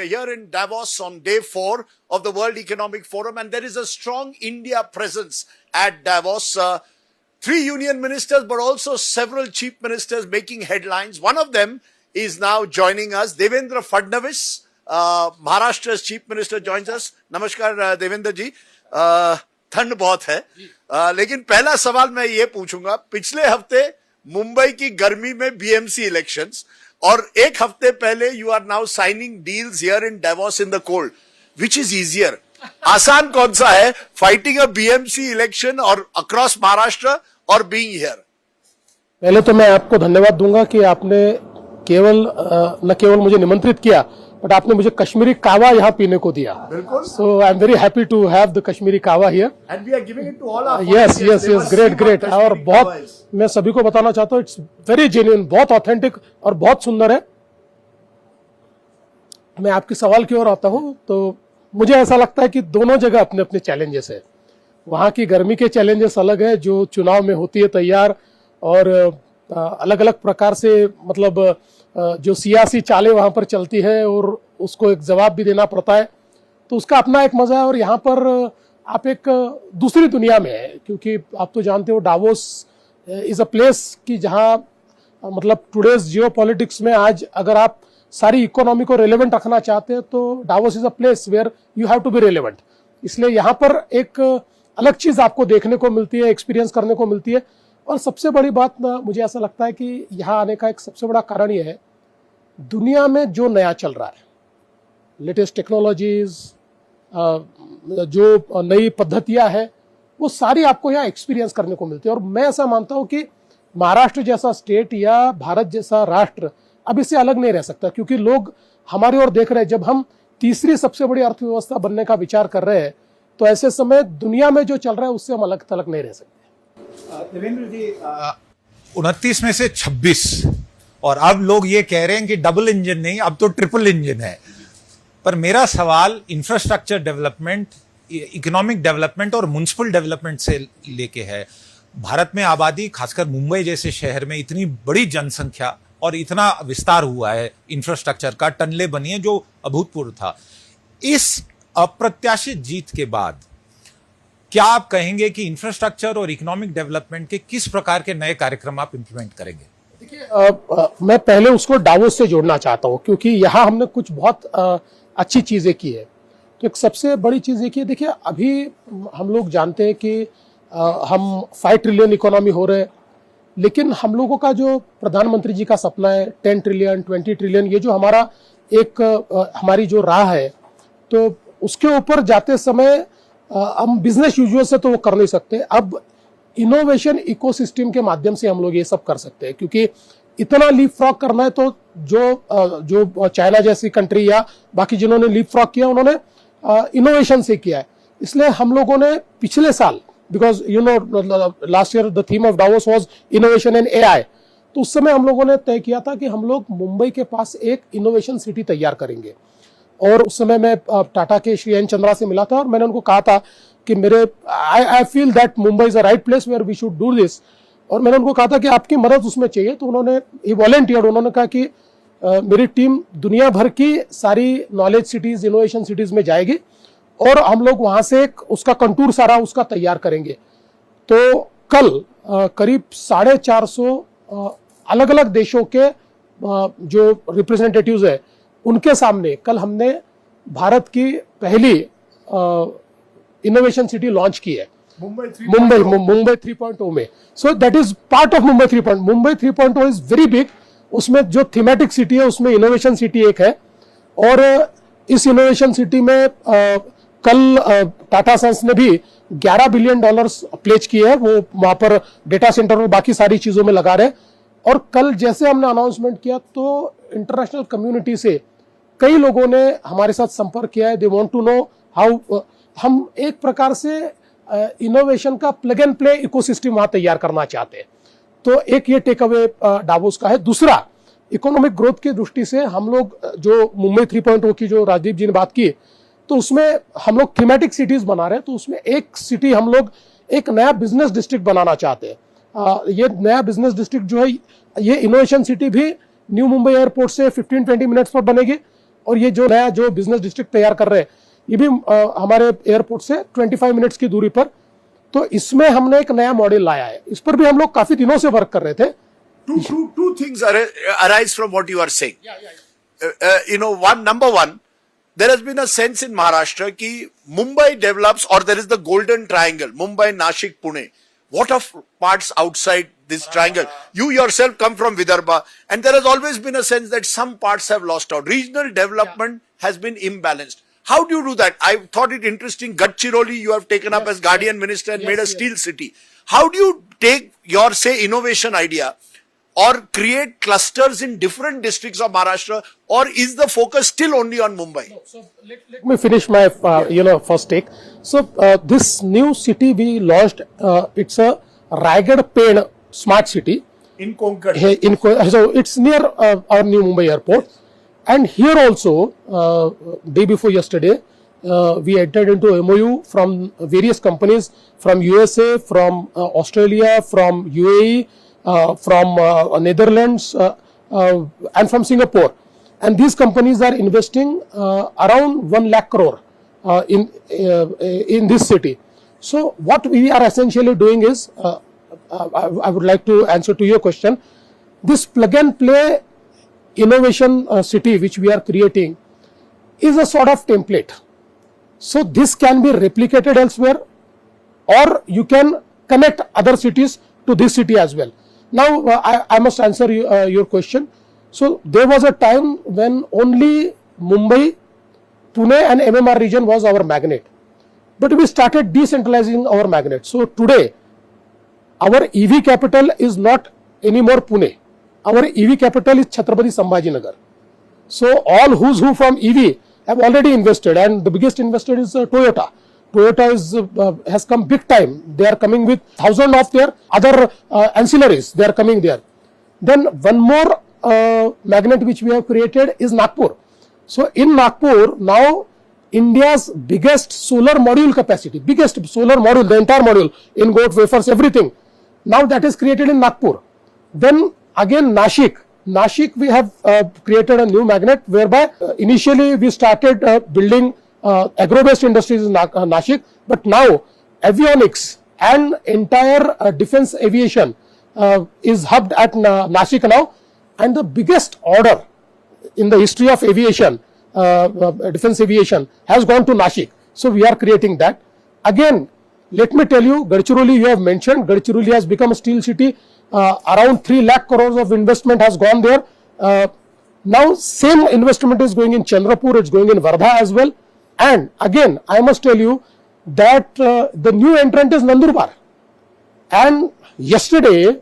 are here in Davos on day 4 of the World Economic Forum, and there is a strong India presence at Davos. 3 union ministers, but also several chief ministers making headlines. One of them is now joining us. Devendra Fadnavis, Maharashtra's chief minister, joins us. Namaskar, Devendra ji. ठंड बहुत है, लेकिन पहला सवाल मैं ये पूछूंगा, पिछले हफ्ते मुंबई की गर्मी में बीएमसी इलेक्शंस और एक हफ्ते पहले you are now signing deals here in Davos in the cold, which is easier? आसान कौन सा है, फाइटिंग अ बीएमसी इलेक्शन और अक्रॉस महाराष्ट्र और बीइंग हियर? पहले तो मैं आपको धन्यवाद दूंगा कि आपने न केवल मुझे निमंत्रित किया, बट आपने मुझे कश्मीरी कावा यहाँ पीने को दिया. बिल्कुल. So I am very happy to have the Kashmiri kahwa here. And we are giving it to all our. Yes, great. और बहुत मैं सभी को बताना चाहता हूँ, इट्स वेरी जेन्युइन, बहुत ऑथेंटिक और बहुत सुंदर है. मैं आपके सवाल की ओर आता हूँ, तो मुझे ऐसा लगता है कि दोनों जगह अपने अपने चैलेंजेस है. वहाँ की गर्मी के चैलेंजेस अलग है जो चुनाव में होती है तैयार, और अलग अलग प्रकार से मतलब जो सियासी चालें वहाँ पर चलती है और उसको एक जवाब भी देना पड़ता है, तो उसका अपना एक मजा है. और यहाँ पर आप एक दूसरी दुनिया में है, क्योंकि आप तो जानते हो डावोस इज अ प्लेस कि जहाँ मतलब टुडेज जियोपॉलिटिक्स में आज अगर आप सारी इकोनॉमी को रेलेवेंट रखना चाहते हैं तो Davos is a place where you have to be relevant. इसलिए यहाँ पर एक अलग चीज आपको देखने को मिलती है, एक्सपीरियंस करने को मिलती है. और सबसे बड़ी बात मुझे ऐसा लगता है कि यहाँ आने का एक सबसे बड़ा कारण ये है, दुनिया में जो नया चल रहा है, लेटेस्ट टेक्नोलॉजीज, जो नई पद्धतियां हैं, वो सारी आपको यहाँ एक्सपीरियंस करने को मिलती है. और मैं ऐसा मानता हूँ कि महाराष्ट्र जैसा स्टेट या भारत जैसा राष्ट्र अब इससे अलग नहीं रह सकता, क्योंकि लोग हमारी ओर देख रहे हैं. जब हम तीसरी सबसे बड़ी अर्थव्यवस्था बनने का विचार कर रहे हैं, तो ऐसे समय दुनिया में जो चल रहा है उससे हम अलग थलग नहीं रह सकते. देवेंद्र जी, 29 में से 26, और अब लोग ये कह रहे हैं कि डबल इंजन नहीं, अब तो ट्रिपल इंजन है. पर मेरा सवाल इंफ्रास्ट्रक्चर डेवलपमेंट, इकोनॉमिक डेवलपमेंट और म्युनिसिपल डेवलपमेंट से लेके है. भारत में आबादी, खासकर मुंबई जैसे शहर में इतनी बड़ी जनसंख्या और इतना विस्तार हुआ है इंफ्रास्ट्रक्चर का, टनलें बनी है जो अभूतपूर्व था. इस अप्रत्याशित जीत के बाद क्या आप कहेंगे कि इंफ्रास्ट्रक्चर और इकोनॉमिक डेवलपमेंट के किस प्रकार के नए कार्यक्रम आप इंप्लीमेंट करेंगे? देखिए, मैं पहले उसको डावोस से जोड़ना चाहता हूं, क्योंकि यहाँ हमने कुछ बहुत अच्छी चीजें की है. तो एक सबसे बड़ी चीज ये की, देखिए अभी हम लोग जानते हैं कि हम 5 ट्रिलियन इकोनॉमी हो रहे हैं, लेकिन हम लोगों का जो प्रधानमंत्री जी का सपना है 10 ट्रिलियन 20 ट्रिलियन, ये जो हमारा एक हमारी जो राह है, तो उसके ऊपर जाते समय हम बिजनेस यूजुअल से तो वो कर नहीं सकते. अब इनोवेशन इकोसिस्टम के माध्यम से हम लोग ये सब कर सकते हैं, क्योंकि इतना लीप फ्रॉग करना है तो जो चाइना जैसी कंट्री या बाकी जिन्होंने लीप फ्रॉग किया उन्होंने इनोवेशन से किया है. इसलिए हम लोगों ने पिछले साल, because you know last year the theme of Davos was innovation and AI, तो उस समय हम लोगों ने तय किया था कि हम लोग मुंबई के पास एक इनोवेशन सिटी तैयार करेंगे. और उस समय मैं टाटा के श्री एन चंद्रा से मिला था और मैंने उनको कहा था कि I feel that Mumbai is a right place where we should do this. और मैंने उनको कहा था कि आपकी मदद उसमें चाहिए, तो उन्होंने वॉलंटियर, उन्होंने कहा कि मेरी टीम दुनिया भर की सारी नॉलेज सिटीज, इनोवेशन सिटीज में जाएगी और हम लोग वहां से उसका कंटूर सारा उसका तैयार करेंगे. तो कल करीब 450 अलग अलग देशों के जो रिप्रेजेंटेटिव्स है उनके सामने कल हमने भारत की पहली इनोवेशन सिटी लॉन्च की है, मुंबई 3.0 में. So that is part of Mumbai 3.0. Mumbai 3.0 is very big. उसमें जो थीमेटिक सिटी है उसमें इनोवेशन सिटी एक है, और इस इनोवेशन सिटी में कल टाटा सन्स ने भी $11 बिलियन प्लेज किए हैं. वो वहां पर डेटा सेंटर और बाकी सारी चीजों में लगा रहे. और कल जैसे हमने अनाउंसमेंट किया तो इंटरनेशनल कम्युनिटी से कई लोगों ने हमारे साथ संपर्क किया है. They want to know how हम एक प्रकार से इनोवेशन का प्लग एंड प्ले इकोसिस्टम वहां तैयार करना चाहते हैं. तो एक ये टेक अवे डावोस का है. दूसरा, इकोनॉमिक ग्रोथ की दृष्टि से हम लोग जो मुंबई 3.0 की जो राजदीप जी ने बात की, तो उसमें हम लोग थीमेटिक सिटीज बना रहे हैं. तो उसमें एक सिटी हम लोग एक नया बिजनेस डिस्ट्रिक्ट बनाना चाहते हैं. ये नया बिजनेस डिस्ट्रिक्ट जो है, ये इनोवेशन सिटी भी न्यू मुंबई एयरपोर्ट से 15-20 मिनट्स पर बनेगी. और ये जो नया जो बिजनेस डिस्ट्रिक्ट तैयार कर रहे हैं ये भी हमारे एयरपोर्ट से 25 मिनट्स की दूरी पर, तो इसमें हमने एक नया मॉडल लाया है, इस पर भी हम लोग काफी दिनों से वर्क कर रहे थे. Two things arise from what you are saying. Number one, there has been a sense in Maharashtra कि Mumbai develops, or there is the golden triangle, Mumbai, Nashik, Pune. What of parts outside this triangle? You yourself come from Vidarbha, and there has always been a sense that some parts have lost out. Regional development has been imbalanced. How do you do that? I thought it interesting. Gadchiroli you have taken up as Guardian Minister and made a steel city. How do you take your, say, innovation idea or create clusters in different districts of Maharashtra, or is the focus still only on Mumbai? So let me finish my first take. So this new city we launched, it's a Raigad Pen smart city In Konkan. so it's near our new Mumbai airport, and here also day before yesterday we entered into MOU from various companies from USA, from Australia, from UAE, from Netherlands, and from Singapore, and these companies are investing around 1 lakh crore in this city. So what we are essentially doing is, I would like to answer to your question. This plug and play innovation city which we are creating is a sort of template. So this can be replicated elsewhere, or you can connect other cities to this city as well. Now I must answer your question. So there was a time when only Mumbai, Pune and MMR region was our magnet, but we started decentralizing our magnet. So today our EV capital is not anymore Pune. Our EV capital is Chhatrapati Sambhajinagar. So all who's who from EV have already invested, and the biggest investor is Toyota. Toyota has come big time. They are coming with thousands of their other ancillaries. They are coming there. Then one more magnet which we have created is Nagpur. So in Nagpur now India's biggest solar module capacity, biggest solar module, the entire module, ingot, wafers, everything. Now that is created in Nagpur. Then again Nashik we have created a new magnet whereby initially we started building agro-based industries in Nashik, but now avionics and entire defense aviation is hubbed at Nashik now, and the biggest order in the history of aviation, defense aviation, has gone to Nashik. So we are creating that. Again, let me tell you, Gadchiroli you have mentioned, Gadchiroli has become a steel city. Around 3 lakh crores of investment has gone there. Now same investment is going in Chandrapur, it's going in Wardha as well. And again, I must tell you that the new entrant is Nandurbar. And yesterday,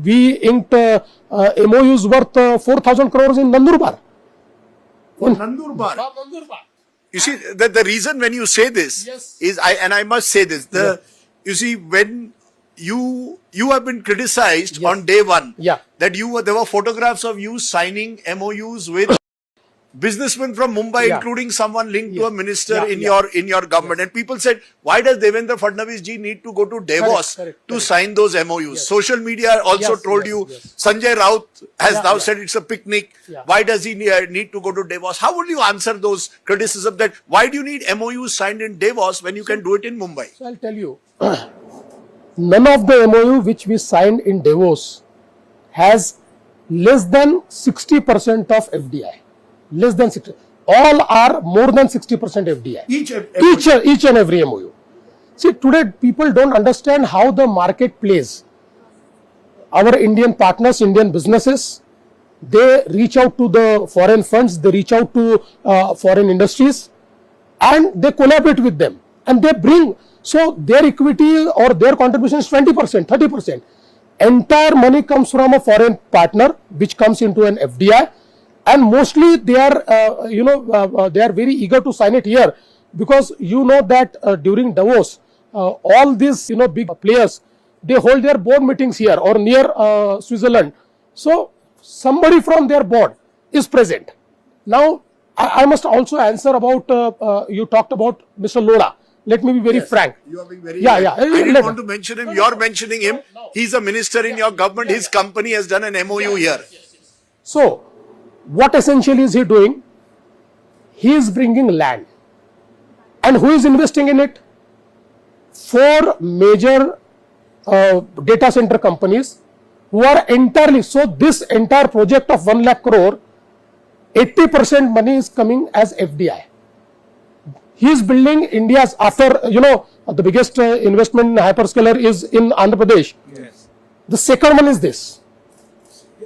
we inked MOUs worth 4,000 crores in Nandurbar. Nandurbar. You see, the reason when you say this is, I must say this, you see, when you have been criticized on day one, that there were photographs of you signing MOUs with businessmen from Mumbai, including someone linked to a minister in your government, and people said, why does Devendra Fadnavis ji need to go to Davos to sign those MOUs? Social media also told you. Sanjay Raut has now said it's a picnic. Why does he need to go to Davos? How would you answer those criticisms that why do you need MOUs signed in Davos when you can do it in Mumbai? So I'll tell you, none of the MOU which we signed in Davos has less than 60% of FDI. Less than 60. All are more than 60% FDI. Each and every MOU. See, today people don't understand how the market plays. Our Indian partners, Indian businesses, they reach out to the foreign funds, they reach out to foreign industries, and they collaborate with them, and they bring, so their equity or their contribution is 20%, 30%. Entire money comes from a foreign partner which comes into an FDI. And mostly they are, they are very eager to sign it here, because that during Davos, all these big players, they hold their board meetings here or near Switzerland. So somebody from their board is present. Now I must also answer about you talked about Mr. Lodha. Let me be very frank. You are being very frank. I didn't want to mention him. You're mentioning him. He's a minister in your government. His company has done an MOU here. So what essentially is he doing? He is bringing land. And who is investing in it? 4 major data center companies who are entirely, so this entire project of 1 lakh crore, 80% money is coming as FDI. He is building India's, after, the biggest investment in hyperscaler is in Andhra Pradesh. Yes. The second one is this.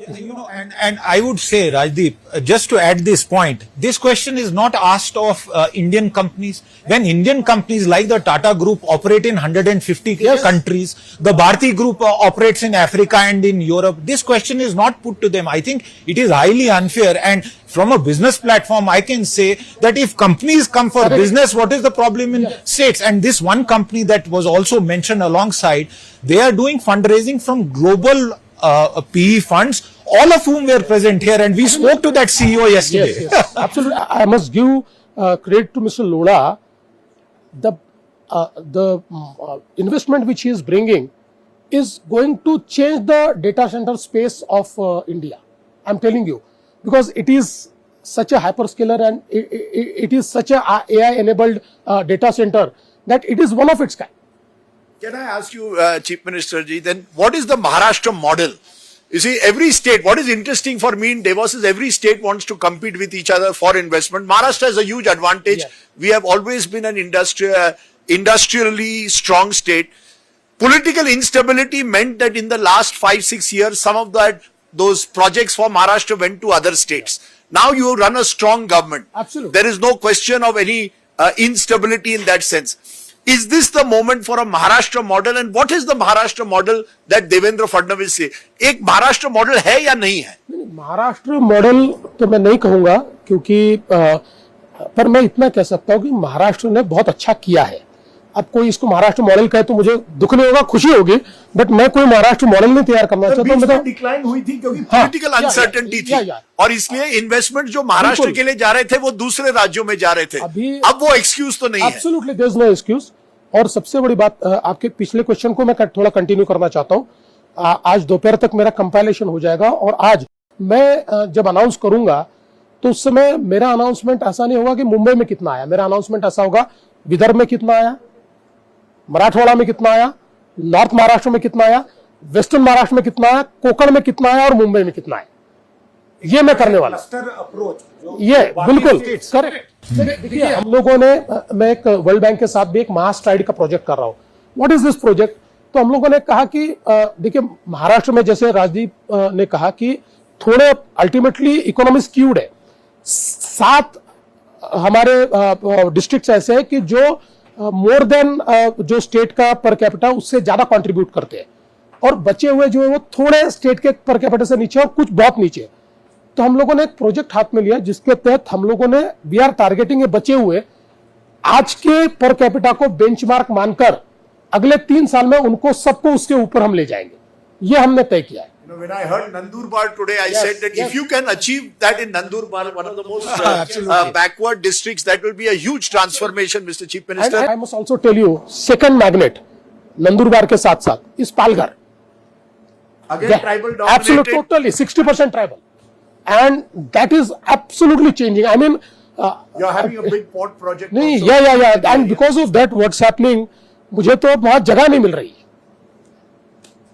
And I would say, Rajdeep, just to add this point, this question is not asked of Indian companies. When Indian companies like the Tata Group operate in 150 countries, the Bharti Group operates in Africa and in Europe, this question is not put to them. I think it is highly unfair. And from a business platform, I can say that if companies come for business, what is the problem in states? And this one company that was also mentioned alongside, they are doing fundraising from global PE funds, all of whom were present here, and we spoke to that CEO yesterday. Yes, absolutely. I must give credit to Mr. Lodha. The investment which he is bringing is going to change the data center space of India. I'm telling you, because it is such a hyperscaler and it is such a AI-enabled data center that it is one of its kind. Can I ask you, Chief Minister ji, then what is the Maharashtra model? You see, every state, what is interesting for me in Davos is every state wants to compete with each other for investment. Maharashtra has a huge advantage. Yes. We have always been an industrially strong state. Political instability meant that in the last 5-6 years, some of those projects for Maharashtra went to other states. Now you run a strong government. Absolutely. There is no question of any instability in that sense. Is this the moment for a Maharashtra model, and what is the Maharashtra model that Devendra Fadnavis say? एक Maharashtra model है या नहीं है? Maharashtra model तो मैं नहीं कहूंगा, क्योंकि पर मैं इतना कह सकता हूं कि महाराष्ट्र ने बहुत अच्छा किया है. अब कोई इसको महाराष्ट्र मॉडल कहे तो मुझे दुख नहीं होगा, खुशी होगी, बट मैं कोई महाराष्ट्र मॉडल नहीं तैयार करना चाहता हूं. मैं डिक्लाइन हुई थी क्योंकि पॉलिटिकल अनसर्टेनिटी थी, और इसलिए इन्वेस्टमेंट जो महाराष्ट्र के लिए जा रहे थे वो दूसरे राज्यों में जा रहे थे. अब वो एक्सक्यूज तो नहीं है. Absolutely there is no excuse. और सबसे बड़ी बात, आपके पिछले क्वेश्चन को मैं थोड़ा कंटिन्यू करना चाहता हूं. आज दोपहर तक मेरा कंपाइलेशन हो जाएगा, और आज मैं जब अनाउंस करूंगा तो उस समय मेरा अनाउंसमेंट ऐसा नहीं होगा कि मुंबई में कितना आया. मेरा अनाउंसमेंट ऐसा होगा विदर्भ में कितना आया, मराठवाड़ा में कितना आया, नॉर्थ महाराष्ट्र में कितना आया, वेस्टर्न महाराष्ट्र में कितना आया, कोकण में कितना आया और मुंबई में कितना आया. ये मैं करने वाला. ये बिल्कुल करेक्ट. देखिए, हम लोगों ने, मैं एक वर्ल्ड बैंक के साथ भी एक महास्ट्राइड का प्रोजेक्ट कर रहा हूं. What is this project? तो हम लोगों ने कहा कि देखिए, महाराष्ट्र में जैसे राजदीप ने कहा कि थोड़े अल्टीमेटली इकोनॉमी स्क्यूड है. 7 हमारे डिस्ट्रिक्ट्स ऐसे हैं कि जो मोर देन जो स्टेट का पर कैपिटा उससे ज्यादा कंट्रीब्यूट करते हैं, और बचे हुए जो है वो थोड़े स्टेट के पर कैपिटा से नीचे और कुछ बहुत नीचे. तो हम लोगों ने एक प्रोजेक्ट हाथ में लिया जिसके तहत हम लोगों ने वी आर टारगेटिंग ये बचे हुए आज के पर कैपिटा को बेंचमार्क मानकर अगले 3 साल में उनको सबको उसके ऊपर हम ले जाएंगे. ये हमने तय किया है. When I heard Nandurbar today, I said that if you can achieve that in Nandurbar, one of the most backward districts, that will be a huge transformation, Mr. Chief Minister. And I must also tell you, second magnet, Nandurbar के साथ साथ is Palghar. Again, tribal dominated. Absolutely, totally, 60% tribal. And that is absolutely changing. I mean, you're having a big port project. नहीं, also. yeah. And because of that, what's happening, मुझे तो वहाँ जगह नहीं मिल रही.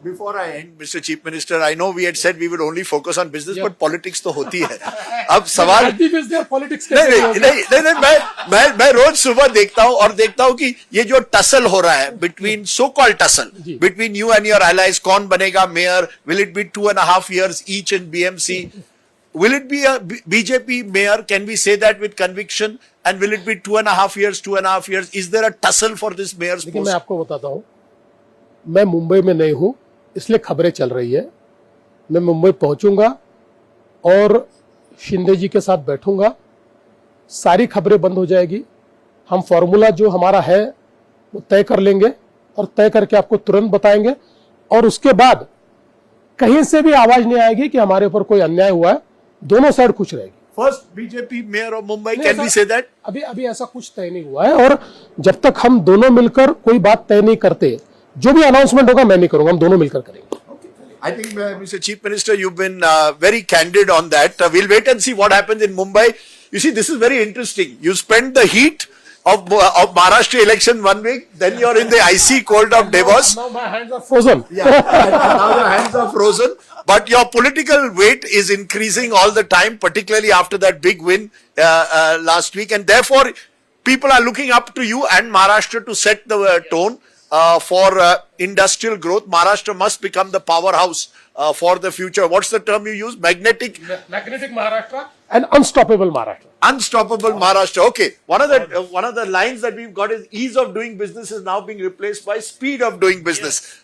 Before I end, Mr. Chief Minister, I know we had said we would only focus on business, but politics तो होती है. अब सवाल पॉलिटिक्स नहीं, मैं रोज सुबह देखता हूँ और देखता हूँ कि ये जो टसल हो रहा है between so called tussle between you and your allies, कौन बनेगा mayor, will it be 2.5 years each in BMC, will it be a BJP mayor, can we say that with conviction, and will it be 2.5 years, is there a tussle for this mayor's post? मैं आपको बताता हूँ, मैं मुंबई में नहीं हूँ, इसलिए खबरें चल रही है. मैं मुंबई पहुंचूंगा और शिंदे जी के साथ बैठूंगा, सारी खबरें बंद हो जाएगी. हम फॉर्मूला जो हमारा है वो तय कर लेंगे और तय करके आपको तुरंत बताएंगे, और उसके बाद कहीं से भी आवाज नहीं आएगी कि हमारे ऊपर कोई अन्याय हुआ है. दोनों साइड खुश रहेगी. First BJP mayor of Mumbai, can we say that? अभी ऐसा कुछ तय नहीं हुआ है, और जब तक हम दोनों मिलकर कोई बात तय नहीं करते, जो भी अनाउंसमेंट होगा मैं नहीं करूंगा, हम दोनों मिलकर करेंगे. I think, Mr. Chief Minister, you've been very candid on that. We'll wait and see what happens in Mumbai. You see, this is very interesting. You spend the heat of Maharashtra election 1 week, then you're in the icy cold of Davos. Now my hands are frozen. Yeah, and now your hands are frozen. But your political weight is increasing all the time, particularly after that big win last week. And therefore, people are looking up to you and Maharashtra to set the tone for industrial growth. Maharashtra must become the powerhouse for the future. What's the term you use? Magnetic Maharashtra and unstoppable Maharashtra. Unstoppable Maharashtra. Okay. One of the lines that we've got is ease of doing business is now being replaced by speed of doing business.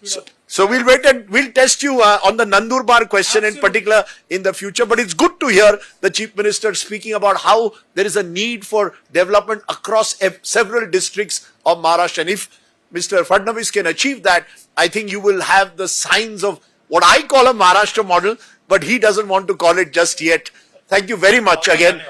So we'll wait and we'll test you on the Nandurbar question in particular in the future. But it's good to hear the Chief Minister speaking about how there is a need for development across several districts of Maharashtra. And if Mr. Fadnavis can achieve that, I think you will have the signs of what I call a Maharashtra model, but he doesn't want to call it just yet. Thank you very much again.